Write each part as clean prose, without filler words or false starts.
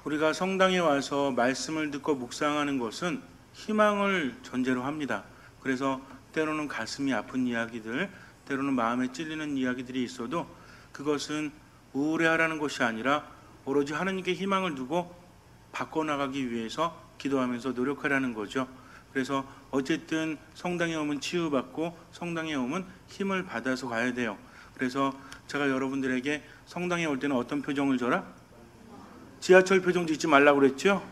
우리가 성당에 와서 말씀을 듣고 묵상하는 것은 희망을 전제로 합니다. 그래서 때로는 가슴이 아픈 이야기들, 때로는 마음에 찔리는 이야기들이 있어도 그것은 우울해하라는 것이 아니라 오로지 하느님께 희망을 두고 바꿔나가기 위해서 기도하면서 노력하라는 거죠. 그래서 어쨌든 성당에 오면 치유받고 성당에 오면 힘을 받아서 가야 돼요. 그래서 제가 여러분들에게 성당에 올 때는 어떤 표정을 줘라? 지하철 표정 짓지 말라고 그랬죠?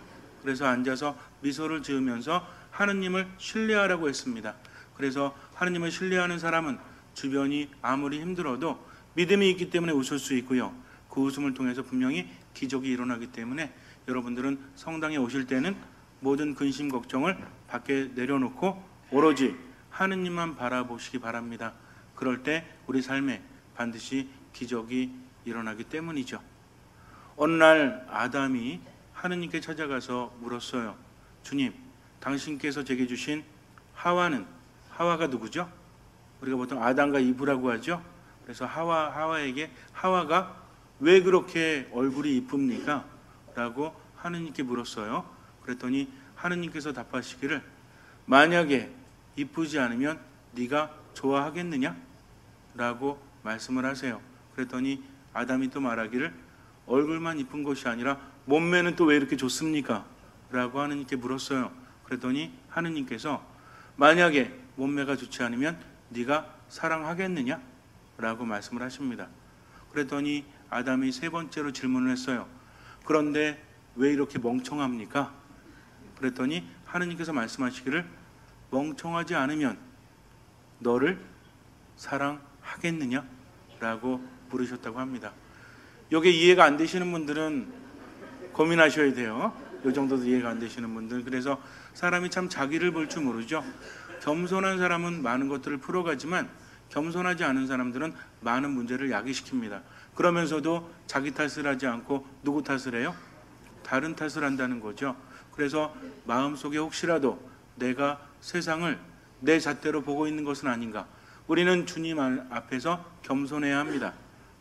그래서 앉아서 미소를 지으면서 하느님을 신뢰하라고 했습니다. 그래서 하느님을 신뢰하는 사람은 주변이 아무리 힘들어도 믿음이 있기 때문에 웃을 수 있고요. 그 웃음을 통해서 분명히 기적이 일어나기 때문에 여러분들은 성당에 오실 때는 모든 근심 걱정을 밖에 내려놓고 오로지 하느님만 바라보시기 바랍니다. 그럴 때 우리 삶에 반드시 기적이 일어나기 때문이죠. 어느 날 아담이 하느님께 찾아가서 물었어요. 주님, 당신께서 제게 주신 하와가 누구죠? 우리가 보통 아담과 이브라고 하죠. 그래서 하와에게 하와가 왜 그렇게 얼굴이 이쁩니까? 라고 하느님께 물었어요. 그랬더니 하느님께서 답하시기를 만약에 이쁘지 않으면 네가 좋아하겠느냐? 라고 말씀을 하세요. 그랬더니 아담이 또 말하기를 얼굴만 이쁜 것이 아니라 몸매는 또 왜 이렇게 좋습니까? 라고 하느님께 물었어요. 그랬더니 하느님께서 만약에 몸매가 좋지 않으면 네가 사랑하겠느냐? 라고 말씀을 하십니다. 그랬더니 아담이 세 번째로 질문을 했어요. 그런데 왜 이렇게 멍청합니까? 그랬더니 하느님께서 말씀하시기를 멍청하지 않으면 너를 사랑하겠느냐? 라고 물으셨다고 합니다. 이게 이해가 안 되시는 분들은 고민하셔야 돼요. 이 정도도 이해가 안 되시는 분들. 그래서 사람이 참 자기를 볼 줄 모르죠. 겸손한 사람은 많은 것들을 풀어가지만 겸손하지 않은 사람들은 많은 문제를 야기시킵니다. 그러면서도 자기 탓을 하지 않고 누구 탓을 해요? 다른 탓을 한다는 거죠. 그래서 마음속에 혹시라도 내가 세상을 내 잣대로 보고 있는 것은 아닌가. 우리는 주님 앞에서 겸손해야 합니다.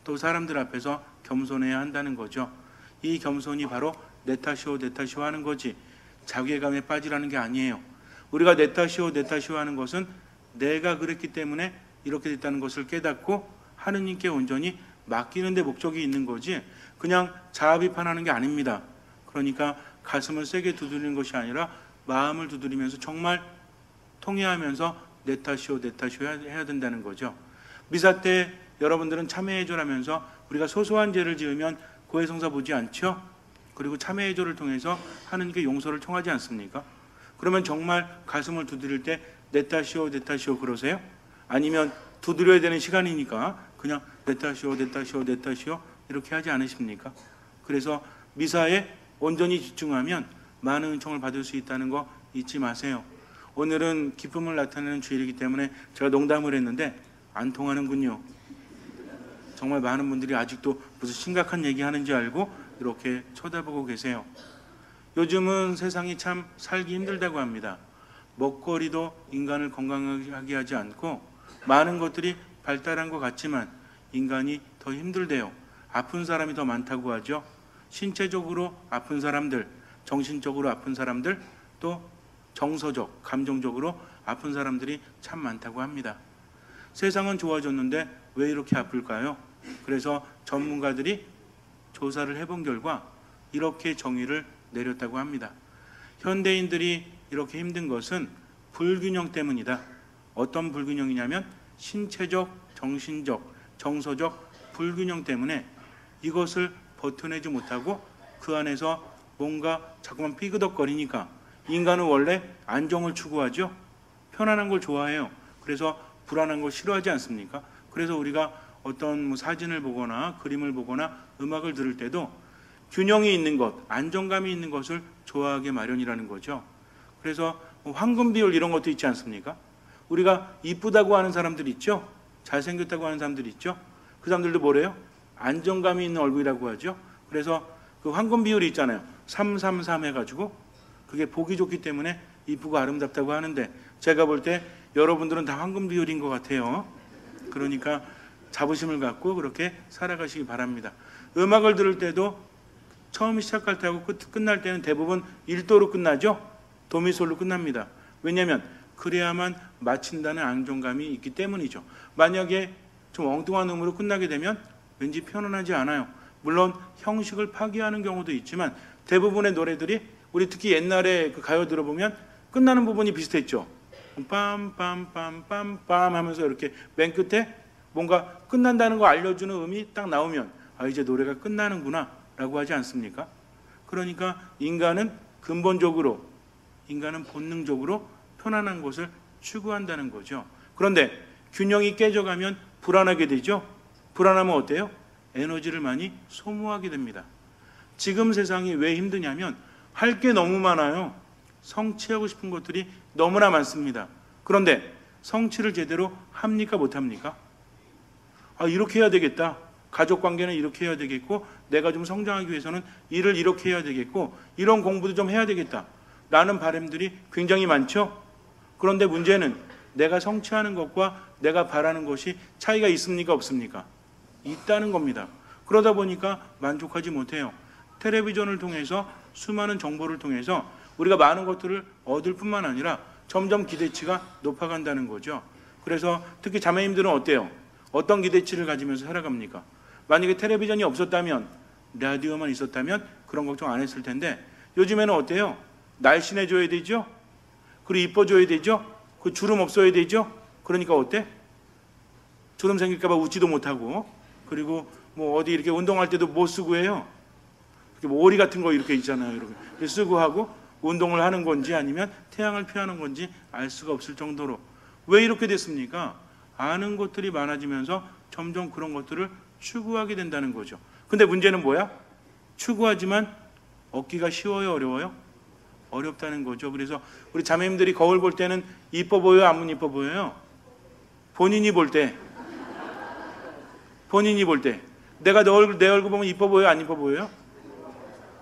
또 사람들 앞에서 겸손해야 한다는 거죠. 이 겸손이 바로 내 탓이오 하는 거지 자괴감에 빠지라는 게 아니에요. 우리가 내 탓이오 하는 것은 내가 그랬기 때문에 이렇게 됐다는 것을 깨닫고 하느님께 온전히 맡기는 데 목적이 있는 거지 그냥 자아 비판하는 게 아닙니다. 그러니까 가슴을 세게 두드리는 것이 아니라 마음을 두드리면서 정말 통회하면서 내 탓이오 해야 된다는 거죠. 미사 때 여러분들은 참회해줘라면서 우리가 소소한 죄를 지으면 고해성사 보지 않죠? 그리고 참회해줘를 통해서 하느님께 용서를 청하지 않습니까? 그러면 정말 가슴을 두드릴 때 내 탓이오 그러세요? 아니면 두드려야 되는 시간이니까 그냥 내 탓이오 이렇게 하지 않으십니까? 그래서 미사에 온전히 집중하면 많은 은총을 받을 수 있다는 거 잊지 마세요. 오늘은 기쁨을 나타내는 주일이기 때문에 제가 농담을 했는데 안 통하는군요. 정말 많은 분들이 아직도 무슨 심각한 얘기 하는지 알고 이렇게 쳐다보고 계세요. 요즘은 세상이 참 살기 힘들다고 합니다. 먹거리도 인간을 건강하게 하지 않고 많은 것들이 발달한 것 같지만 인간이 더 힘들대요. 아픈 사람이 더 많다고 하죠. 신체적으로 아픈 사람들, 정신적으로 아픈 사람들, 또 정서적, 감정적으로 아픈 사람들이 참 많다고 합니다. 세상은 좋아졌는데 왜 이렇게 아플까요? 그래서 전문가들이 조사를 해본 결과 이렇게 정의를 내렸다고 합니다. 현대인들이 이렇게 힘든 것은 불균형 때문이다. 어떤 불균형이냐면 신체적, 정신적, 정서적 불균형 때문에 이것을 버텨내지 못하고 그 안에서 뭔가 자꾸만 삐그덕거리니까 인간은 원래 안정을 추구하죠. 편안한 걸 좋아해요. 그래서 불안한 걸 싫어하지 않습니까? 그래서 우리가 어떤 사진을 보거나 그림을 보거나 음악을 들을 때도 균형이 있는 것, 안정감이 있는 것을 좋아하게 마련이라는 거죠. 그래서 황금 비율 이런 것도 있지 않습니까? 우리가 이쁘다고 하는 사람들 있죠? 잘생겼다고 하는 사람들 있죠? 그 사람들도 뭐래요? 안정감이 있는 얼굴이라고 하죠. 그래서 그 황금 비율이 있잖아요. 333 해가지고 그게 보기 좋기 때문에 이쁘고 아름답다고 하는데 제가 볼 때 여러분들은 다 황금 비율인 것 같아요. 그러니까 자부심을 갖고 그렇게 살아가시기 바랍니다. 음악을 들을 때도 처음 시작할 때하고 끝날 때는 대부분 1도로 끝나죠. 도미솔로 끝납니다. 왜냐하면 그래야만 마친다는 안정감이 있기 때문이죠. 만약에 좀 엉뚱한 음으로 끝나게 되면 왠지 편안하지 않아요. 물론 형식을 파기하는 경우도 있지만 대부분의 노래들이 우리 특히 옛날에 그 가요 들어보면 끝나는 부분이 비슷했죠. 빰빰빰빰빰 하면서 이렇게 맨 끝에 뭔가 끝난다는 거 알려주는 음이 딱 나오면 아 이제 노래가 끝나는구나 라고 하지 않습니까? 그러니까 인간은 근본적으로 인간은 본능적으로 편안한 것을 추구한다는 거죠. 그런데 균형이 깨져가면 불안하게 되죠. 불안하면 어때요? 에너지를 많이 소모하게 됩니다. 지금 세상이 왜 힘드냐면 할 게 너무 많아요. 성취하고 싶은 것들이 너무나 많습니다. 그런데 성취를 제대로 합니까 못합니까? 아 이렇게 해야 되겠다. 가족관계는 이렇게 해야 되겠고 내가 좀 성장하기 위해서는 일을 이렇게 해야 되겠고 이런 공부도 좀 해야 되겠다. 라는 바람들이 굉장히 많죠. 그런데 문제는 내가 성취하는 것과 내가 바라는 것이 차이가 있습니까 없습니까? 있다는 겁니다. 그러다 보니까 만족하지 못해요. 텔레비전을 통해서 수많은 정보를 통해서 우리가 많은 것들을 얻을 뿐만 아니라 점점 기대치가 높아간다는 거죠. 그래서 특히 자매님들은 어때요? 어떤 기대치를 가지면서 살아갑니까? 만약에 텔레비전이 없었다면 라디오만 있었다면 그런 걱정 안 했을 텐데 요즘에는 어때요? 날씬해져야 되죠? 그리고 이뻐져야 되죠? 그 주름 없어야 되죠? 그러니까 어때? 주름 생길까 봐 웃지도 못하고 그리고 뭐 어디 이렇게 운동할 때도 못 쓰고 해요. 이렇게 뭐 오리 같은 거 이렇게 있잖아요. 이렇게 쓰고 하고 운동을 하는 건지 아니면 태양을 피하는 건지 알 수가 없을 정도로. 왜 이렇게 됐습니까? 아는 것들이 많아지면서 점점 그런 것들을 추구하게 된다는 거죠. 근데 문제는 뭐야? 추구하지만 얻기가 쉬워요? 어려워요? 어렵다는 거죠. 그래서 우리 자매님들이 거울 볼 때는 이뻐 보여요? 안 이뻐 보여요? 본인이 볼 때. 내가 내 얼굴 보면 이뻐 보여요? 안 이뻐 보여요?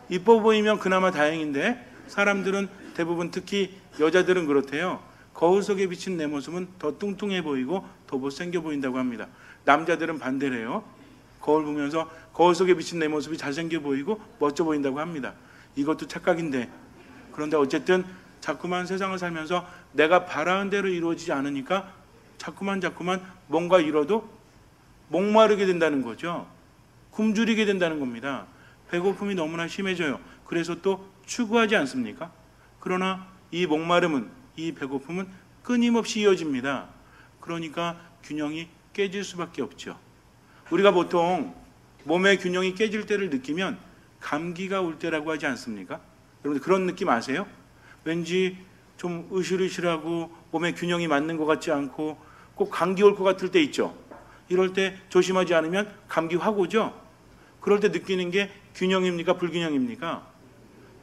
이뻐 보이면 그나마 다행인데 사람들은 대부분 특히 여자들은 그렇대요. 거울 속에 비친 내 모습은 더 뚱뚱해 보이고 더 못생겨 보인다고 합니다. 남자들은 반대래요. 거울 보면서 거울 속에 비친 내 모습이 잘생겨 보이고 멋져 보인다고 합니다. 이것도 착각인데 그런데 어쨌든 자꾸만 세상을 살면서 내가 바라는 대로 이루어지지 않으니까 자꾸만 뭔가 이뤄도 목마르게 된다는 거죠. 굶주리게 된다는 겁니다. 배고픔이 너무나 심해져요. 그래서 또 추구하지 않습니까? 그러나 이 목마름은 이 배고픔은 끊임없이 이어집니다. 그러니까 균형이 깨질 수밖에 없죠. 우리가 보통 몸의 균형이 깨질 때를 느끼면 감기가 올 때라고 하지 않습니까? 여러분 그런 느낌 아세요? 왠지 좀 으실으실하고 몸의 균형이 맞는 것 같지 않고 꼭 감기 올 것 같을 때 있죠. 이럴 때 조심하지 않으면 감기 확 오죠. 그럴 때 느끼는 게 균형입니까? 불균형입니까?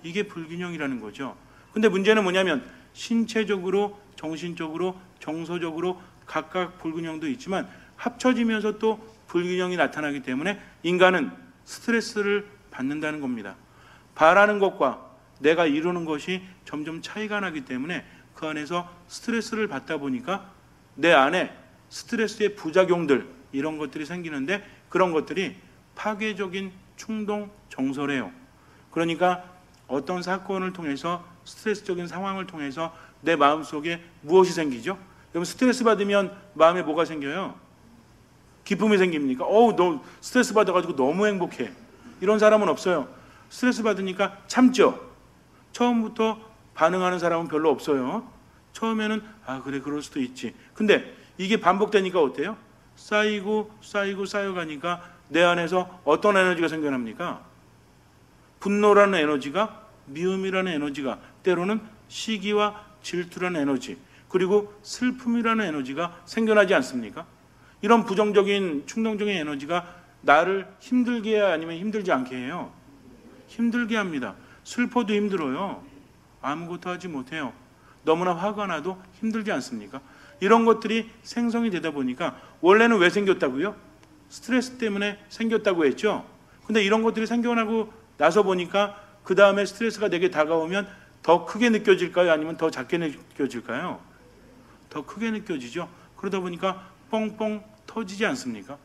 이게 불균형이라는 거죠. 근데 문제는 뭐냐면 신체적으로, 정신적으로, 정서적으로 각각 불균형도 있지만 합쳐지면서 또 불균형이 나타나기 때문에 인간은 스트레스를 받는다는 겁니다. 바라는 것과 내가 이루는 것이 점점 차이가 나기 때문에 그 안에서 스트레스를 받다 보니까 내 안에 스트레스의 부작용들 이런 것들이 생기는데 그런 것들이 파괴적인 충동 정서래요. 그러니까 어떤 사건을 통해서 스트레스적인 상황을 통해서 내 마음속에 무엇이 생기죠? 여러분 스트레스 받으면 마음에 뭐가 생겨요? 기쁨이 생깁니까? 너 스트레스 받아가지고 너무 행복해. 이런 사람은 없어요. 스트레스 받으니까 참죠. 처음부터 반응하는 사람은 별로 없어요. 처음에는 그래 그럴 수도 있지. 근데 이게 반복되니까 어때요? 쌓여가니까 내 안에서 어떤 에너지가 생겨납니까? 분노라는 에너지가, 미움이라는 에너지가, 때로는 시기와 질투라는 에너지, 그리고 슬픔이라는 에너지가 생겨나지 않습니까? 이런 부정적인 충동적인 에너지가 나를 힘들게 해야 아니면 힘들지 않게 해요? 힘들게 합니다. 슬퍼도 힘들어요. 아무것도 하지 못해요. 너무나 화가 나도 힘들지 않습니까? 이런 것들이 생성이 되다 보니까 원래는 왜 생겼다고요? 스트레스 때문에 생겼다고 했죠. 근데 이런 것들이 생겨나고 나서 보니까 그 다음에 스트레스가 내게 다가오면 더 크게 느껴질까요? 아니면 더 작게 느껴질까요? 더 크게 느껴지죠. 그러다 보니까 뻥뻥 터지지 않습니까?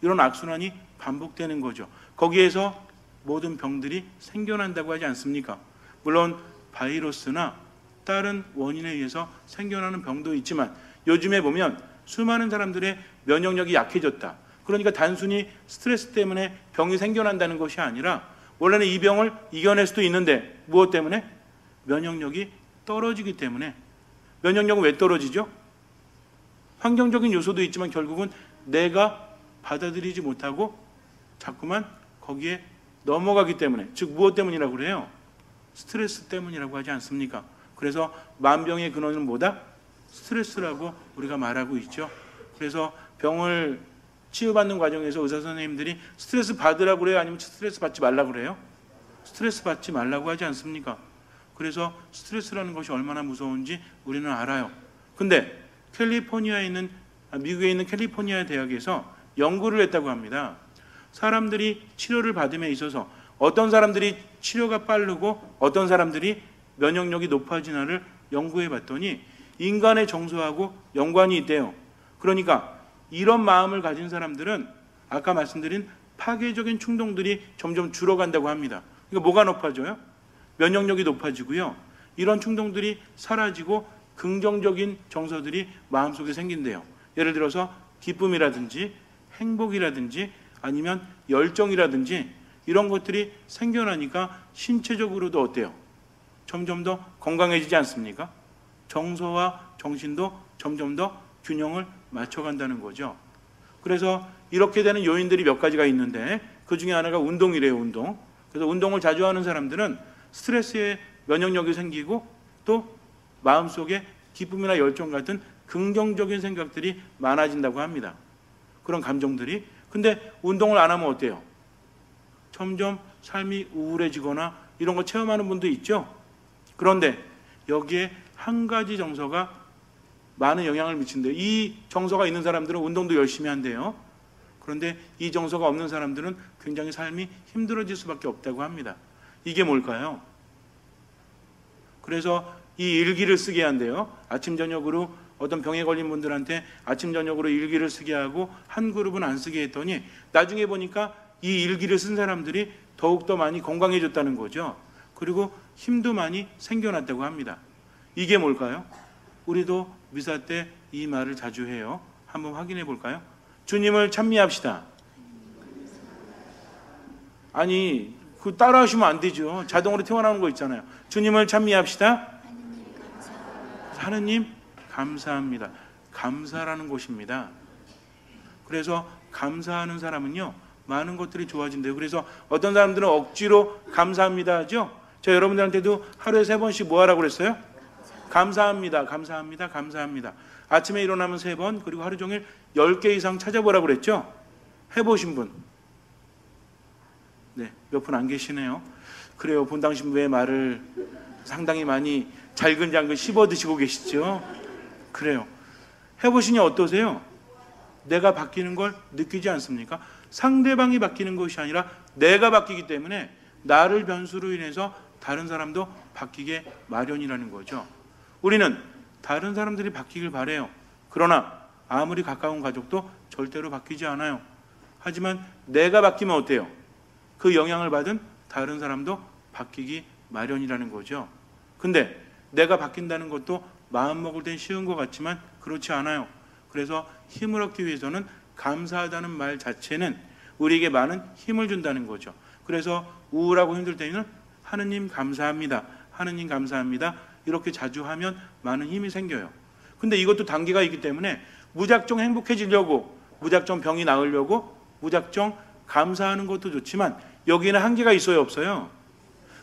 이런 악순환이 반복되는 거죠. 거기에서 모든 병들이 생겨난다고 하지 않습니까? 물론 바이러스나 다른 원인에 의해서 생겨나는 병도 있지만 요즘에 보면 수많은 사람들의 면역력이 약해졌다. 그러니까 단순히 스트레스 때문에 병이 생겨난다는 것이 아니라 원래는 이 병을 이겨낼 수도 있는데 무엇 때문에? 면역력이 떨어지기 때문에. 면역력은 왜 떨어지죠? 환경적인 요소도 있지만 결국은 내가 받아들이지 못하고 자꾸만 거기에 넘어가기 때문에, 즉 무엇 때문이라고 그래요? 스트레스 때문이라고 하지 않습니까? 그래서 만병의 근원은 뭐다? 스트레스라고 우리가 말하고 있죠. 그래서 병을 치유받는 과정에서 의사 선생님들이 스트레스 받으라고 그래요? 아니면 스트레스 받지 말라고 그래요? 스트레스 받지 말라고 하지 않습니까? 그래서 스트레스라는 것이 얼마나 무서운지 우리는 알아요. 근데 미국에 있는 캘리포니아 대학에서 연구를 했다고 합니다. 사람들이 치료를 받음에 있어서 어떤 사람들이 치료가 빠르고 어떤 사람들이 면역력이 높아지나를 연구해 봤더니 인간의 정서하고 연관이 있대요. 그러니까 이런 마음을 가진 사람들은 아까 말씀드린 파괴적인 충동들이 점점 줄어간다고 합니다. 그러니까 뭐가 높아져요? 면역력이 높아지고요. 이런 충동들이 사라지고 긍정적인 정서들이 마음속에 생긴대요. 예를 들어서 기쁨이라든지 행복이라든지 아니면 열정이라든지 이런 것들이 생겨나니까 신체적으로도 어때요? 점점 더 건강해지지 않습니까? 정서와 정신도 점점 더 균형을 맞춰간다는 거죠. 그래서 이렇게 되는 요인들이 몇 가지가 있는데 그 중에 하나가 운동이래요. 운동. 그래서 운동을 자주 하는 사람들은 스트레스에 면역력이 생기고 또 마음속에 기쁨이나 열정 같은 긍정적인 생각들이 많아진다고 합니다. 그런 감정들이. 근데 운동을 안 하면 어때요? 점점 삶이 우울해지거나 이런 거 체험하는 분도 있죠. 그런데 여기에 한 가지 정서가 많은 영향을 미친대요. 이 정서가 있는 사람들은 운동도 열심히 한대요. 그런데 이 정서가 없는 사람들은 굉장히 삶이 힘들어질 수밖에 없다고 합니다. 이게 뭘까요? 그래서 이 일기를 쓰게 한대요. 아침 저녁으로 어떤 병에 걸린 분들한테 아침 저녁으로 일기를 쓰게 하고 한 그룹은 안 쓰게 했더니 나중에 보니까 이 일기를 쓴 사람들이 더욱더 많이 건강해졌다는 거죠. 그리고 힘도 많이 생겨났다고 합니다. 이게 뭘까요? 우리도 미사 때 이 말을 자주 해요. 한번 확인해 볼까요? 주님을 찬미합시다. 아니, 그 따라 하시면 안 되죠. 자동으로 튀어나오는 거 있잖아요. 주님을 찬미합시다. 하느님 감사합니다. 감사라는 곳입니다. 그래서 감사하는 사람은요, 많은 것들이 좋아진대요. 그래서 어떤 사람들은 억지로 감사합니다 하죠. 저 여러분들한테도 하루에 3번씩 뭐 하라고 그랬어요? 감사합니다. 감사합니다. 감사합니다. 아침에 일어나면 3번, 그리고 하루 종일 10개 이상 찾아보라고 그랬죠. 해보신 분? 네, 몇 분 안 계시네요. 그래요. 본당 신부의 말을 상당히 많이 잘근잘근 씹어 드시고 계시죠. 그래요. 해보시니 어떠세요? 내가 바뀌는 걸 느끼지 않습니까? 상대방이 바뀌는 것이 아니라 내가 바뀌기 때문에 나를 변수로 인해서 다른 사람도 바뀌게 마련이라는 거죠. 우리는 다른 사람들이 바뀌길 바래요. 그러나 아무리 가까운 가족도 절대로 바뀌지 않아요. 하지만 내가 바뀌면 어때요? 그 영향을 받은 다른 사람도 바뀌기 마련이라는 거죠. 근데 내가 바뀐다는 것도 마음먹을 땐 쉬운 것 같지만 그렇지 않아요. 그래서 힘을 얻기 위해서는 감사하다는 말 자체는 우리에게 많은 힘을 준다는 거죠. 그래서 우울하고 힘들 때는 하느님 감사합니다. 하느님 감사합니다. 이렇게 자주 하면 많은 힘이 생겨요. 근데 이것도 단계가 있기 때문에 무작정 행복해지려고, 무작정 병이 나으려고, 무작정 감사하는 것도 좋지만 여기에는 한계가 있어요, 없어요?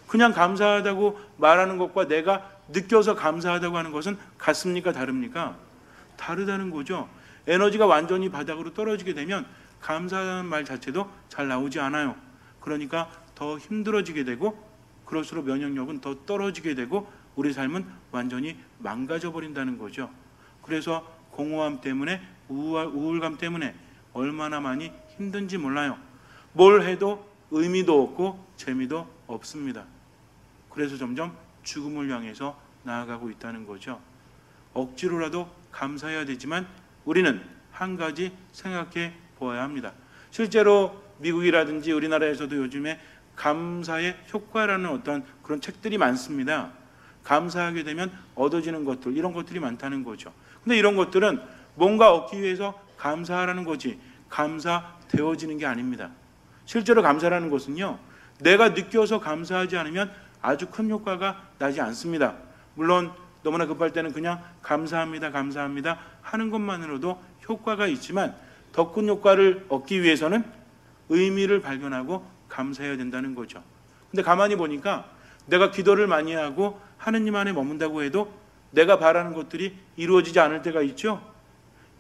그냥 감사하다고 말하는 것과 내가 느껴서 감사하다고 하는 것은 같습니까, 다릅니까? 다르다는 거죠. 에너지가 완전히 바닥으로 떨어지게 되면 감사하는 말 자체도 잘 나오지 않아요. 그러니까 더 힘들어지게 되고 그럴수록 면역력은 더 떨어지게 되고 우리 삶은 완전히 망가져 버린다는 거죠. 그래서 공허함 때문에 우울감 때문에 얼마나 많이 힘든지 몰라요. 뭘 해도 의미도 없고 재미도 없습니다. 그래서 점점 죽음을 향해서 나아가고 있다는 거죠. 억지로라도 감사해야 되지만 우리는 한 가지 생각해 보아야 합니다. 실제로 미국이라든지 우리나라에서도 요즘에 감사의 효과라는 어떤 그런 책들이 많습니다. 감사하게 되면 얻어지는 것들, 이런 것들이 많다는 거죠. 근데 이런 것들은 뭔가 얻기 위해서 감사하라는 거지 감사되어지는 게 아닙니다. 실제로 감사라는 것은요, 내가 느껴서 감사하지 않으면 아주 큰 효과가 나지 않습니다. 물론 너무나 급할 때는 그냥 감사합니다, 감사합니다 하는 것만으로도 효과가 있지만 더 큰 효과를 얻기 위해서는 의미를 발견하고 감사해야 된다는 거죠. 근데 가만히 보니까 내가 기도를 많이 하고 하느님 안에 머문다고 해도 내가 바라는 것들이 이루어지지 않을 때가 있죠.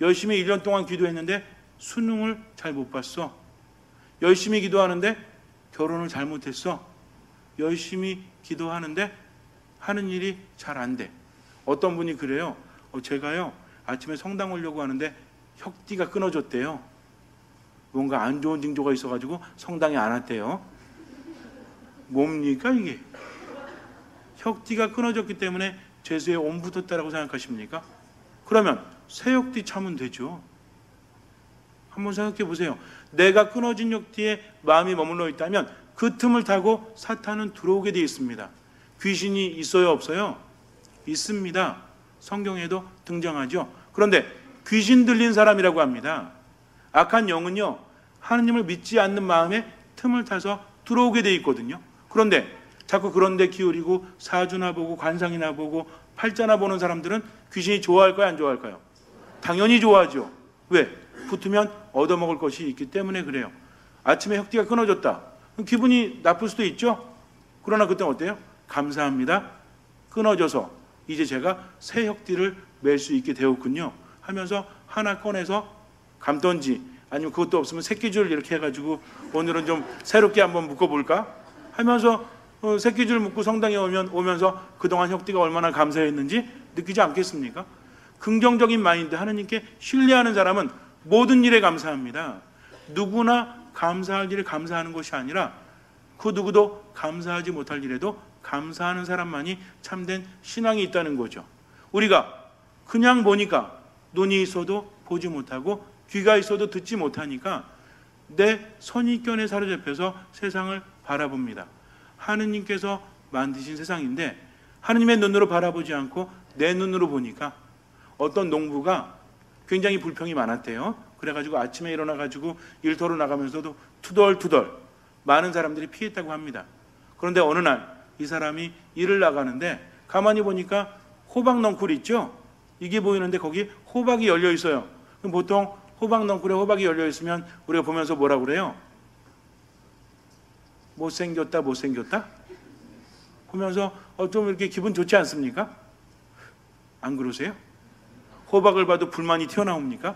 열심히 1년 동안 기도했는데 수능을 잘 못 봤어. 열심히 기도하는데 결혼을 잘못했어. 열심히 기도하는데 하는 일이 잘 안 돼. 어떤 분이 그래요. 제가요 아침에 성당 오려고 하는데 혁띠가 끊어졌대요. 뭔가 안 좋은 징조가 있어가지고 성당에 안 왔대요. 뭡니까 이게? 혁띠가 끊어졌기 때문에 죄수에 온 붙었다라고 생각하십니까? 그러면 새 혁띠 차면 되죠. 한번 생각해 보세요. 내가 끊어진 혁띠에 마음이 머물러 있다면 그 틈을 타고 사탄은 들어오게 되어 있습니다. 귀신이 있어요, 없어요? 있습니다. 성경에도 등장하죠. 그런데 귀신 들린 사람이라고 합니다. 악한 영은요, 하느님을 믿지 않는 마음에 틈을 타서 들어오게 되어 있거든요. 그런데 자꾸 그런 데 기울이고 사주나 보고 관상이나 보고 팔자나 보는 사람들은 귀신이 좋아할까요, 안 좋아할까요? 당연히 좋아하죠. 왜? 붙으면 얻어먹을 것이 있기 때문에 그래요. 아침에 혁띠가 끊어졌다. 기분이 나쁠 수도 있죠. 그러나 그때는 어때요? 감사합니다. 끊어져서 이제 제가 새 혁띠를 맬 수 있게 되었군요 하면서 하나 꺼내서 감던지, 아니면 그것도 없으면 새끼줄 이렇게 해가지고 오늘은 좀 새롭게 한번 묶어볼까 하면서 새끼줄 묶고 성당에 오면서 그동안 혁띠가 얼마나 감사했는지 느끼지 않겠습니까? 긍정적인 마인드, 하느님께 신뢰하는 사람은 모든 일에 감사합니다. 누구나 감사할 일에 감사하는 것이 아니라 그 누구도 감사하지 못할 일에도 감사하는 사람만이 참된 신앙이 있다는 거죠. 우리가 그냥 보니까 눈이 있어도 보지 못하고 귀가 있어도 듣지 못하니까 내 선입견에 사로잡혀서 세상을 바라봅니다. 하느님께서 만드신 세상인데 하느님의 눈으로 바라보지 않고 내 눈으로 보니까 어떤 농부가 굉장히 불평이 많았대요. 그래가지고 아침에 일어나가지고 일터로 나가면서도 투덜투덜 많은 사람들이 피했다고 합니다. 그런데 어느 날 이 사람이 일을 나가는데 가만히 보니까 호박 넝쿨 있죠? 이게 보이는데 거기 호박이 열려 있어요. 그럼 보통 호박 넝쿨에 호박이 열려 있으면 우리가 보면서 뭐라 그래요? 못생겼다, 못생겼다? 보면서 좀 이렇게 기분 좋지 않습니까? 안 그러세요? 호박을 봐도 불만이 튀어나옵니까?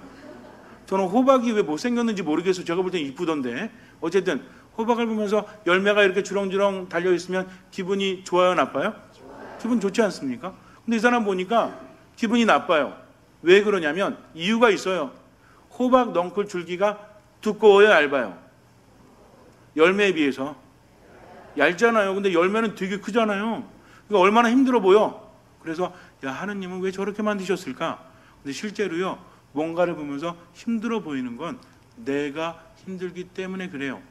저는 호박이 왜 못생겼는지 모르겠어요. 제가 볼 땐 이쁘던데. 어쨌든 호박을 보면서 열매가 이렇게 주렁주렁 달려있으면 기분이 좋아요, 나빠요? 기분 좋지 않습니까? 근데 이 사람 보니까 기분이 나빠요. 왜 그러냐면 이유가 있어요. 호박 넝쿨 줄기가 두꺼워요, 얇아요? 열매에 비해서 얇잖아요. 근데 열매는 되게 크잖아요. 그러니까 얼마나 힘들어 보여. 그래서 야, 하느님은 왜 저렇게 만드셨을까? 근데 실제로요, 뭔가를 보면서 힘들어 보이는 건 내가 힘들기 때문에 그래요.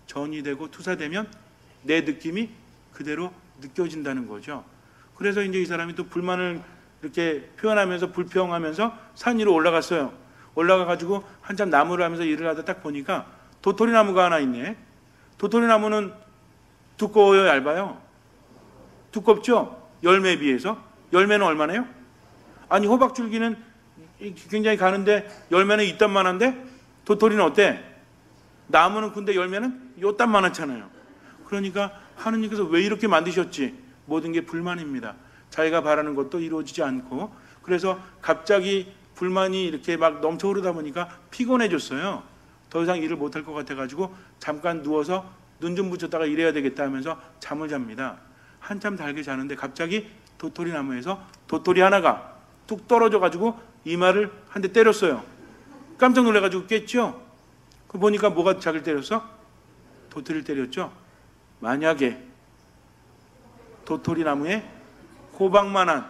전이 되고 투사되면 내 느낌이 그대로 느껴진다는 거죠. 그래서 이제 이 사람이 또 불만을 이렇게 표현하면서 불평하면서 산 위로 올라갔어요. 올라가가지고 한참 나무를 하면서 일을 하다 딱 보니까 도토리 나무가 하나 있네. 도토리 나무는 두꺼워요, 얇아요? 두껍죠? 열매에 비해서. 열매는 얼마나요? 아니, 호박줄기는 굉장히 가는데 열매는 이딴만한데 도토리는 어때? 나무는 근데 열매는 요딴만하잖아요. 그러니까 하느님께서 왜 이렇게 만드셨지? 모든 게 불만입니다. 자기가 바라는 것도 이루어지지 않고, 그래서 갑자기 불만이 이렇게 막 넘쳐 흐르다 보니까 피곤해졌어요. 더 이상 일을 못할 것 같아가지고 잠깐 누워서 눈 좀 붙였다가 일해야 되겠다 하면서 잠을 잡니다. 한참 달게 자는데 갑자기 도토리 나무에서 도토리 하나가 뚝 떨어져가지고 이마를 한 대 때렸어요. 깜짝 놀라가지고 깼죠. 그 보니까 뭐가 자기를 때렸어? 도토리를 때렸죠. 만약에 도토리 나무에 호박만한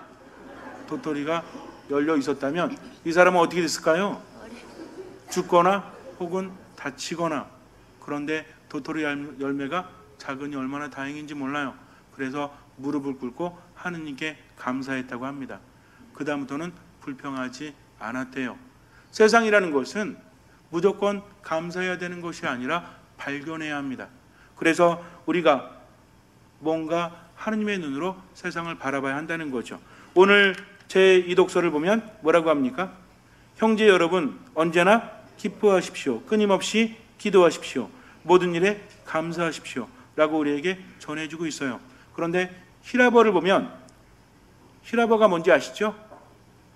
도토리가 열려 있었다면 이 사람은 어떻게 됐을까요? 죽거나 혹은 다치거나. 그런데 도토리 열매가 작으니 얼마나 다행인지 몰라요. 그래서 무릎을 꿇고 하느님께 감사했다고 합니다. 그 다음부터는 불평하지 않았대요. 세상이라는 것은 무조건 감사해야 되는 것이 아니라 발견해야 합니다. 그래서 우리가 뭔가 하느님의 눈으로 세상을 바라봐야 한다는 거죠. 오늘 제 이 독서를 보면 뭐라고 합니까? 형제 여러분, 언제나 기뻐하십시오. 끊임없이 기도하십시오. 모든 일에 감사하십시오. 라고 우리에게 전해주고 있어요. 그런데 히라버를 보면, 히라버가 뭔지 아시죠?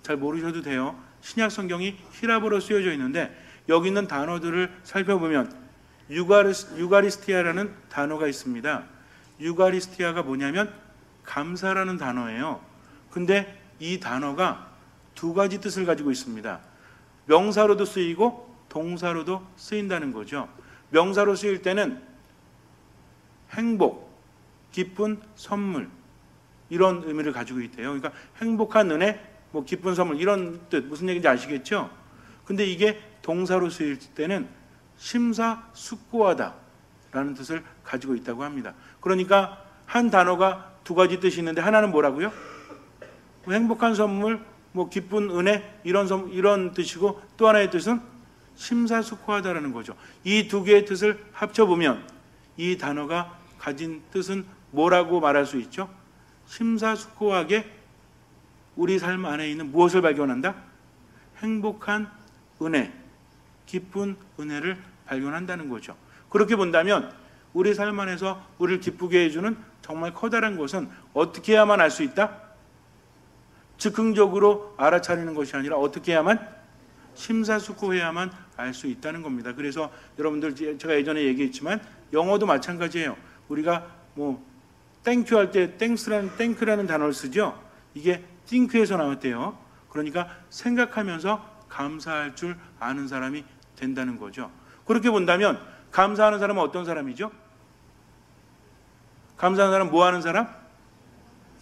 잘 모르셔도 돼요. 신약 성경이 히라버로 쓰여져 있는데 여기 있는 단어들을 살펴보면 유가리스티아라는 단어가 있습니다. 유가리스티아가 뭐냐면 감사라는 단어예요. 근데 이 단어가 두 가지 뜻을 가지고 있습니다. 명사로도 쓰이고 동사로도 쓰인다는 거죠. 명사로 쓰일 때는 행복, 기쁜 선물, 이런 의미를 가지고 있대요. 그러니까 행복한 은혜, 뭐 기쁜 선물, 이런 뜻, 무슨 얘기인지 아시겠죠? 근데 이게 동사로 쓰일 때는 심사숙고하다 라는 뜻을 가지고 있다고 합니다. 그러니까 한 단어가 두 가지 뜻이 있는데 하나는 뭐라고요? 뭐 행복한 선물, 뭐 기쁜 은혜, 이런 뜻이고, 또 하나의 뜻은 심사숙고하다라는 거죠. 이 두 개의 뜻을 합쳐보면 이 단어가 가진 뜻은 뭐라고 말할 수 있죠? 심사숙고하게 우리 삶 안에 있는 무엇을 발견한다? 행복한 은혜, 기쁜 은혜를 발견한다는 거죠. 그렇게 본다면 우리 삶 안에서 우리를 기쁘게 해주는 정말 커다란 것은 어떻게 해야만 알 수 있다? 즉흥적으로 알아차리는 것이 아니라 어떻게 해야만? 심사숙고해야만 알 수 있다는 겁니다. 그래서 여러분들, 제가 예전에 얘기했지만 영어도 마찬가지예요. 우리가 뭐 땡큐 할 때 땡크라는 단어를 쓰죠. 이게 think에서 나왔대요. 그러니까 생각하면서 감사할 줄 아는 사람이 된다는 거죠. 그렇게 본다면 감사하는 사람은 어떤 사람이죠? 감사하는 사람은 뭐 하는 사람?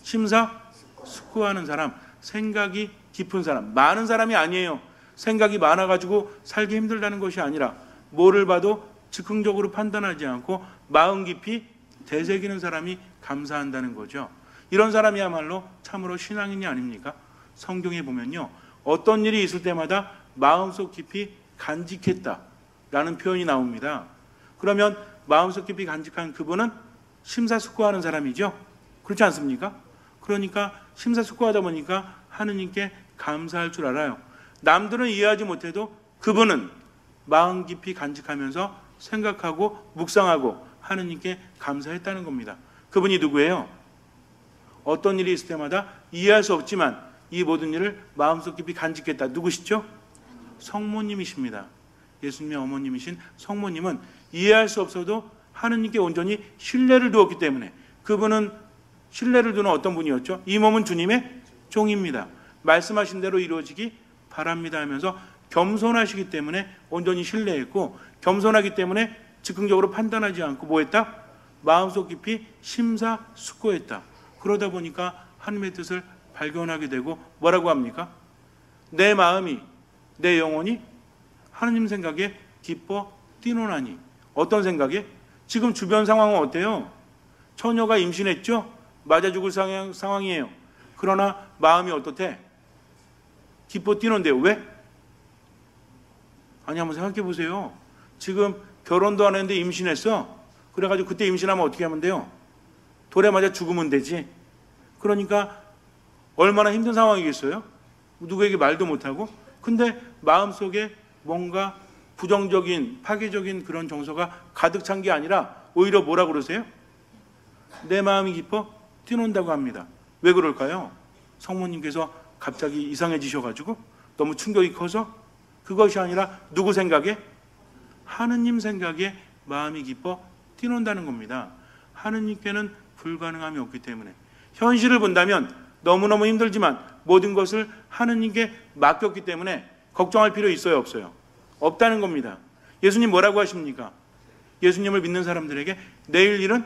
심사숙고하는 사람, 생각이 깊은 사람, 많은 사람이 아니에요. 생각이 많아가지고 살기 힘들다는 것이 아니라 뭐를 봐도 즉흥적으로 판단하지 않고 마음 깊이 되새기는 사람이 감사한다는 거죠. 이런 사람이야말로 참으로 신앙인이 아닙니까? 성경에 보면요, 어떤 일이 있을 때마다 마음속 깊이 간직했다라는 표현이 나옵니다. 그러면 마음속 깊이 간직한 그분은 심사숙고하는 사람이죠. 그렇지 않습니까? 그러니까 심사숙고하다 보니까 하느님께 감사할 줄 알아요. 남들은 이해하지 못해도 그분은 마음 깊이 간직하면서 생각하고 묵상하고 하느님께 감사했다는 겁니다. 그분이 누구예요? 어떤 일이 있을 때마다 이해할 수 없지만 이 모든 일을 마음속 깊이 간직했다. 누구시죠? 성모님이십니다. 예수님의 어머님이신 성모님은 이해할 수 없어도 하느님께 온전히 신뢰를 두었기 때문에, 그분은 신뢰를 두는 어떤 분이었죠? 이 몸은 주님의 종입니다. 말씀하신 대로 이루어지기 바랍니다 하면서 겸손하시기 때문에 온전히 신뢰했고, 겸손하기 때문에 즉흥적으로 판단하지 않고 뭐했다? 마음속 깊이 심사숙고했다. 그러다 보니까 하나님의 뜻을 발견하게 되고 뭐라고 합니까? 내 마음이, 내 영혼이 하나님 생각에 기뻐 뛰노나니. 어떤 생각에? 지금 주변 상황은 어때요? 처녀가 임신했죠? 맞아 죽을 상황이에요. 그러나 마음이 어떻대? 기뻐 뛰는데요. 왜? 아니, 한번 생각해 보세요. 지금 결혼도 안 했는데 임신했어. 그래가지고 그때 임신하면 어떻게 하면 돼요? 돌에 맞아 죽으면 되지. 그러니까 얼마나 힘든 상황이겠어요? 누구에게 말도 못하고. 근데 마음속에 뭔가 부정적인, 파괴적인 그런 정서가 가득 찬 게 아니라 오히려 뭐라 그러세요? 내 마음이 기뻐 뛰논다고 합니다. 왜 그럴까요? 성모님께서 갑자기 이상해지셔가지고 너무 충격이 커서? 그것이 아니라 누구 생각에? 하느님 생각에 마음이 기뻐 뛰논다는 겁니다. 하느님께는 불가능함이 없기 때문에. 현실을 본다면 너무너무 힘들지만 모든 것을 하느님께 맡겼기 때문에 걱정할 필요 있어요, 없어요? 없다는 겁니다. 예수님 뭐라고 하십니까? 예수님을 믿는 사람들에게 내일 일은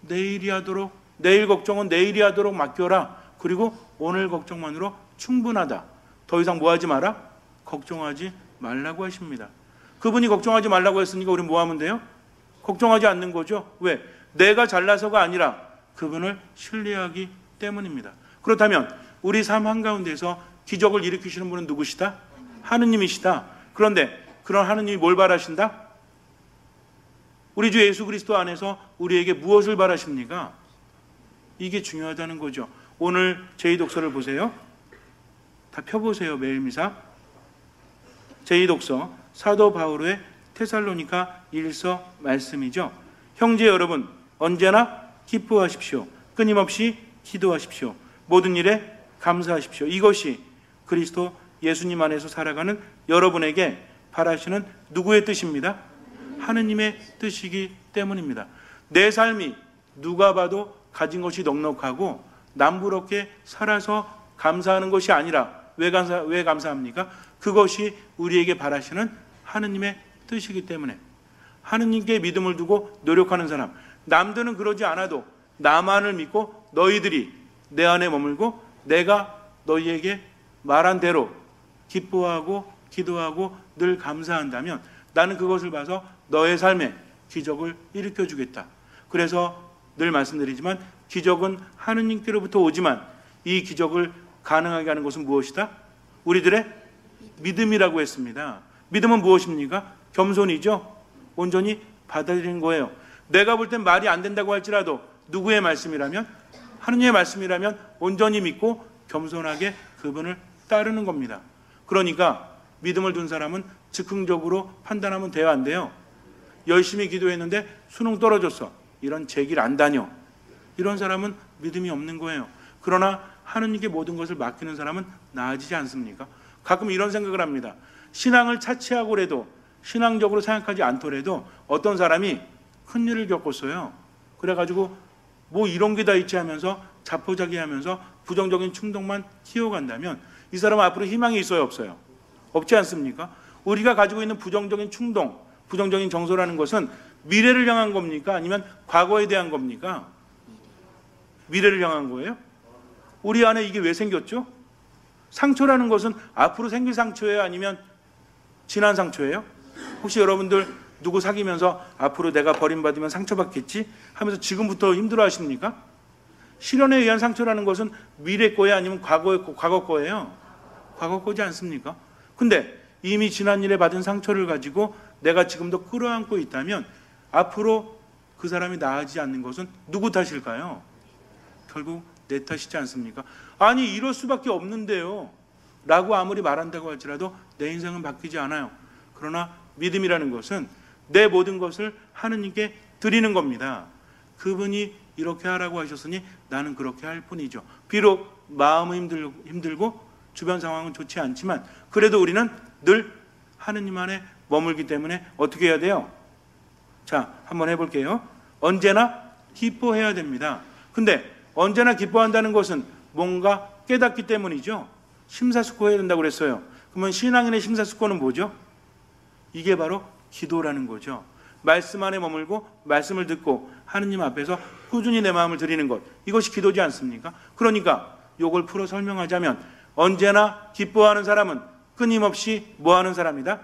내일이 하도록, 내일 걱정은 내일이 하도록 맡겨라. 그리고 오늘 걱정만으로 충분하다. 더 이상 뭐 하지 마라? 걱정하지 말라고 하십니다. 그분이 걱정하지 말라고 했으니까 우리는 뭐 하면 돼요? 걱정하지 않는 거죠. 왜? 내가 잘나서가 아니라 그분을 신뢰하기 때문입니다. 그렇다면 우리 삶 한가운데서 기적을 일으키시는 분은 누구시다? 하느님이시다. 그런데 그런 하느님이 뭘 바라신다? 우리 주 예수 그리스도 안에서 우리에게 무엇을 바라십니까? 이게 중요하다는 거죠. 오늘 제2독서를 보세요. 다 펴보세요. 매일미사. 제2독서 사도 바울의 테살로니가 1서 말씀이죠. 형제 여러분, 언제나 기뻐하십시오. 끊임없이 기도하십시오. 모든 일에 감사하십시오. 이것이 그리스도 예수님 안에서 살아가는 여러분에게 바라시는 누구의 뜻입니다? 하느님의 뜻이기 때문입니다. 내 삶이 누가 봐도 가진 것이 넉넉하고 남부럽게 살아서 감사하는 것이 아니라 왜 감사합니까? 그것이 우리에게 바라시는 하느님의 뜻이기 때문에 하느님께 믿음을 두고 노력하는 사람, 남들은 그러지 않아도 나만을 믿고 너희들이 내 안에 머물고 내가 너희에게 말한 대로 기뻐하고 기도하고 늘 감사한다면 나는 그것을 봐서 너의 삶에 기적을 일으켜 주겠다. 그래서 늘 말씀드리지만 기적은 하느님께로부터 오지만 이 기적을 가능하게 하는 것은 무엇이다? 우리들의 믿음이라고 했습니다. 믿음은 무엇입니까? 겸손이죠. 온전히 받아들이는 거예요. 내가 볼 땐 말이 안 된다고 할지라도 누구의 말씀이라면? 하느님의 말씀이라면 온전히 믿고 겸손하게 그분을 따르는 겁니다. 그러니까 믿음을 둔 사람은 즉흥적으로 판단하면 돼요, 안 돼요? 열심히 기도했는데 수능 떨어졌어. 이런 제길 안 다녀. 이런 사람은 믿음이 없는 거예요. 그러나 하느님께 모든 것을 맡기는 사람은 나아지지 않습니까? 가끔 이런 생각을 합니다. 신앙을 차치하고라도 신앙적으로 생각하지 않더라도 어떤 사람이 큰일을 겪었어요. 그래가지고 뭐 이런 게 다 있지 하면서 자포자기하면서 부정적인 충동만 키워간다면 이 사람은 앞으로 희망이 있어요, 없어요? 없지 않습니까? 우리가 가지고 있는 부정적인 충동, 부정적인 정서라는 것은 미래를 향한 겁니까? 아니면 과거에 대한 겁니까? 미래를 향한 거예요? 우리 안에 이게 왜 생겼죠? 상처라는 것은 앞으로 생길 상처예요? 아니면 지난 상처예요? 혹시 여러분들 누구 사귀면서 앞으로 내가 버림받으면 상처받겠지? 하면서 지금부터 힘들어 하십니까? 실연에 의한 상처라는 것은 미래 거예요? 아니면 과거 거예요? 과거 거지 않습니까? 근데 이미 지난 일에 받은 상처를 가지고 내가 지금도 끌어안고 있다면 앞으로 그 사람이 나아지지 않는 것은 누구 탓일까요? 결국 내 탓이지 않습니까? 아니 이럴 수밖에 없는데요 라고 아무리 말한다고 할지라도 내 인생은 바뀌지 않아요. 그러나 믿음이라는 것은 내 모든 것을 하느님께 드리는 겁니다. 그분이 이렇게 하라고 하셨으니 나는 그렇게 할 뿐이죠. 비록 마음은 힘들고 주변 상황은 좋지 않지만 그래도 우리는 늘 하느님 안에 머물기 때문에 어떻게 해야 돼요? 자, 한번 해볼게요. 언제나 기뻐해야 됩니다. 근데 언제나 기뻐한다는 것은 뭔가 깨닫기 때문이죠. 심사숙고해야 된다고 그랬어요. 그러면 신앙인의 심사숙고는 뭐죠? 이게 바로 기도라는 거죠. 말씀 안에 머물고 말씀을 듣고 하느님 앞에서 꾸준히 내 마음을 드리는 것, 이것이 기도지 않습니까? 그러니까 이걸 풀어 설명하자면 언제나 기뻐하는 사람은 끊임없이 뭐하는 사람이다?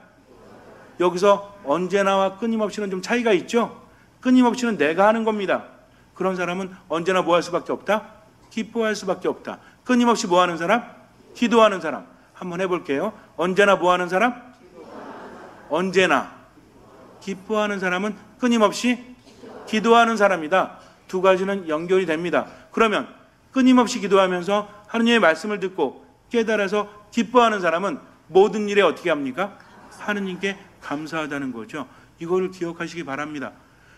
여기서 언제나와 끊임없이는 좀 차이가 있죠? 끊임없이는 내가 하는 겁니다. 그런 사람은 언제나 뭐 할 수밖에 없다? 기뻐할 수밖에 없다. 끊임없이 뭐 하는 사람? 기도하는 사람. 한번 해볼게요. 언제나 뭐 하는 사람? 언제나 기뻐하는 사람은 끊임없이 기도하는 사람이다. 두 가지는 연결이 됩니다. 그러면 끊임없이 기도하면서 하느님의 말씀을 듣고 깨달아서 기뻐하는 사람은 모든 일에 어떻게 합니까? 하느님께 감사하다는 거죠. 이거를 기억하시기 바랍니다.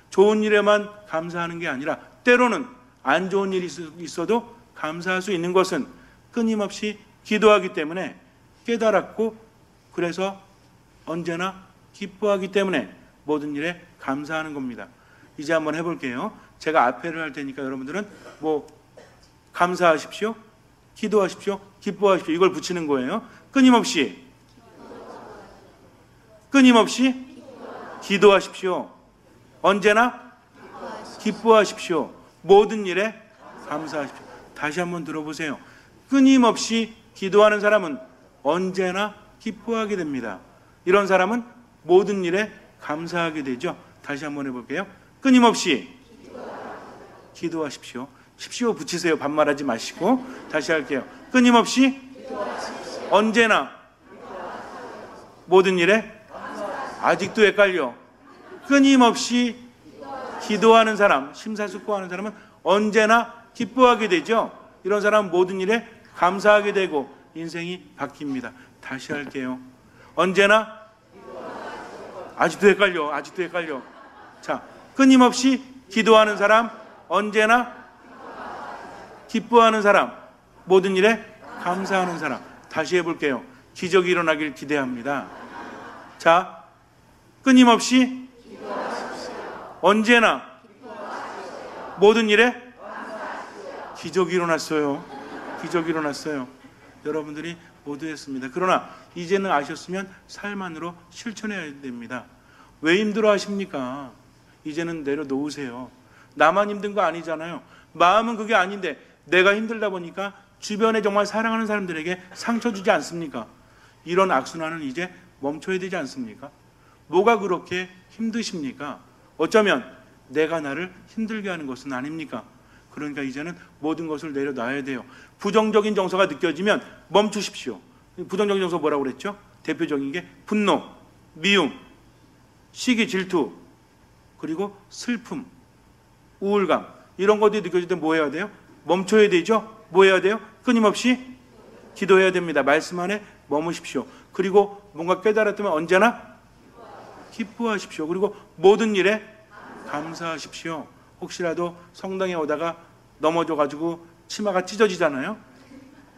좋은 일에만 감사하는 게 아니라 때로는 안 좋은 일이 있어도 감사할 수 있는 것은 끊임없이 기도하기 때문에 깨달았고 그래서 언제나 기뻐하기 때문에 모든 일에 감사하는 겁니다. 이제 한번 해볼게요. 제가 앞에를 할 테니까 여러분들은 뭐 감사하십시오, 기도하십시오, 기뻐하십시오 이걸 붙이는 거예요. 끊임없이 기도하십시오. 언제나 기뻐하십시오. 모든 일에 감사하십시오. 다시 한번 들어보세요. 끊임없이 기도하는 사람은 언제나 기뻐하게 됩니다. 이런 사람은 모든 일에 감사하게 되죠. 다시 한번 해볼게요. 끊임없이 기도하십시오. 십시오 붙이세요. 반말하지 마시고. 다시 할게요. 끊임없이 언제나 모든 일에 아직도 헷갈려. 끊임없이 기도하는 사람, 심사숙고하는 사람은 언제나 기뻐하게 되죠. 이런 사람은 모든 일에 감사하게 되고 인생이 바뀝니다. 다시 할게요. 언제나 아직도 헷갈려. 아직도 헷갈려. 자, 끊임없이 기도하는 사람, 언제나 기뻐하는 사람, 모든 일에 감사하는 사람. 다시 해볼게요. 기적이 일어나길 기대합니다. 자, 끊임없이 언제나 모든 일에 기적이 일어났어요. 기적이 일어났어요. 여러분들이 모두 했습니다. 그러나 이제는 아셨으면 삶 안으로 실천해야 됩니다. 왜 힘들어 하십니까? 이제는 내려놓으세요. 나만 힘든 거 아니잖아요. 마음은 그게 아닌데 내가 힘들다 보니까 주변에 정말 사랑하는 사람들에게 상처 주지 않습니까? 이런 악순환은 이제 멈춰야 되지 않습니까? 뭐가 그렇게 힘드십니까? 어쩌면 내가 나를 힘들게 하는 것은 아닙니까? 그러니까 이제는 모든 것을 내려놔야 돼요. 부정적인 정서가 느껴지면 멈추십시오. 부정적인 정서 뭐라고 그랬죠? 대표적인 게 분노, 미움, 시기, 질투, 그리고 슬픔, 우울감, 이런 것들이 느껴질 때 뭐 해야 돼요? 멈춰야 되죠? 뭐 해야 돼요? 끊임없이 기도해야 됩니다. 말씀 안에 머무십시오. 그리고 뭔가 깨달았다면 언제나 기뻐하십시오. 그리고 모든 일에 감사하십시오. 혹시라도 성당에 오다가 넘어져가지고 치마가 찢어지잖아요.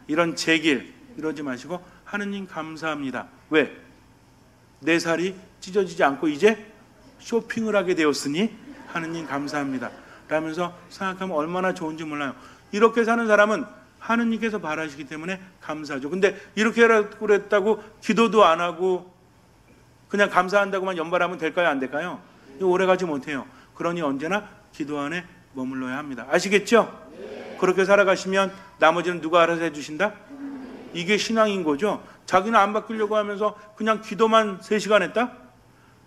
이런 제길 이러지 마시고 하느님 감사합니다. 왜? 내 살이 찢어지지 않고 이제 쇼핑을 하게 되었으니 하느님 감사합니다. 라면서 생각하면 얼마나 좋은지 몰라요. 이렇게 사는 사람은 하느님께서 바라시기 때문에 감사하죠. 근데 이렇게 하라고 그랬다고 기도도 안 하고 그냥 감사한다고만 연발하면 될까요? 안 될까요? 이거 오래가지 못해요. 그러니 언제나 기도 안에 머물러야 합니다. 아시겠죠? 그렇게 살아가시면 나머지는 누가 알아서 해주신다? 이게 신앙인 거죠. 자기는 안 바뀌려고 하면서 그냥 기도만 3시간 했다?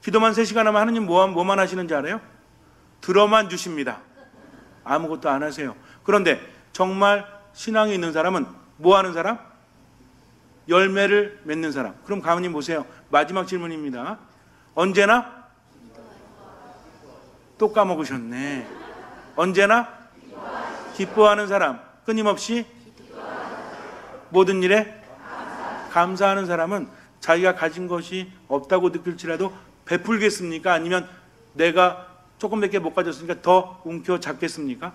기도만 3시간 하면 하느님 뭐만 하시는지 알아요? 들어만 주십니다. 아무것도 안 하세요. 그런데 정말 신앙이 있는 사람은 뭐 하는 사람? 열매를 맺는 사람. 그럼 가만히 보세요. 마지막 질문입니다. 언제나? 또 까먹으셨네. 언제나? 기뻐하는 사람. 끊임없이 모든 일에 감사하는 사람은 자기가 가진 것이 없다고 느낄지라도 베풀겠습니까? 아니면 내가 조금밖에 못 가졌으니까 더 움켜잡겠습니까?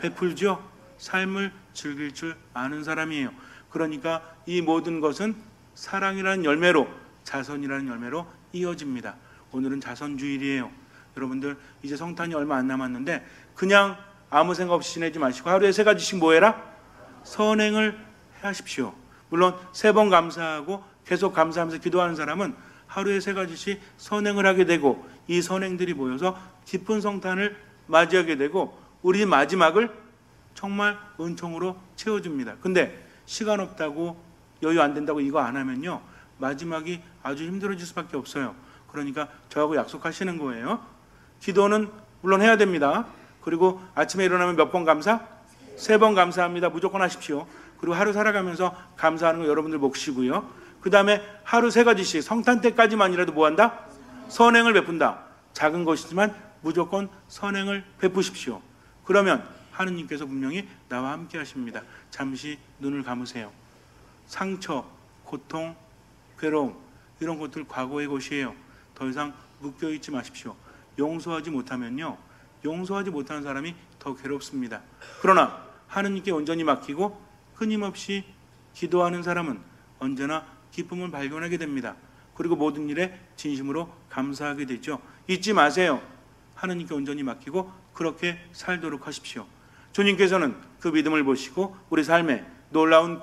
베풀죠. 삶을 즐길 줄 아는 사람이에요. 그러니까 이 모든 것은 사랑이라는 열매로, 자선이라는 열매로 이어집니다. 오늘은 자선주일이에요. 여러분들 이제 성탄이 얼마 안 남았는데 그냥 아무 생각 없이 지내지 마시고 하루에 3가지씩 뭐 해라? 선행을 하십시오. 물론 3번 감사하고 계속 감사하면서 기도하는 사람은 하루에 3가지씩 선행을 하게 되고 이 선행들이 모여서 기쁜 성탄을 맞이하게 되고 우리 마지막을 정말 은총으로 채워줍니다. 근데 시간 없다고 여유 안 된다고 이거 안 하면요 마지막이 아주 힘들어질 수밖에 없어요. 그러니까 저하고 약속하시는 거예요. 기도는 물론 해야 됩니다. 그리고 아침에 일어나면 몇 번 감사? 3번 감사합니다. 무조건 하십시오. 그리고 하루 살아가면서 감사하는 거 여러분들 몫이고요. 그 다음에 하루 3가지씩 성탄 때까지만이라도 뭐 한다? 선행을 베푼다. 작은 것이지만 무조건 선행을 베푸십시오. 그러면 하느님께서 분명히 나와 함께 하십니다. 잠시 눈을 감으세요. 상처, 고통, 괴로움 이런 것들 과거의 것이에요. 더 이상 묶여있지 마십시오. 용서하지 못하면요 용서하지 못하는 사람이 더 괴롭습니다. 그러나 하느님께 온전히 맡기고 끊임없이 기도하는 사람은 언제나 기쁨을 발견하게 됩니다. 그리고 모든 일에 진심으로 감사하게 되죠. 잊지 마세요. 하느님께 온전히 맡기고 그렇게 살도록 하십시오. 주님께서는 그 믿음을 보시고 우리 삶에 놀라운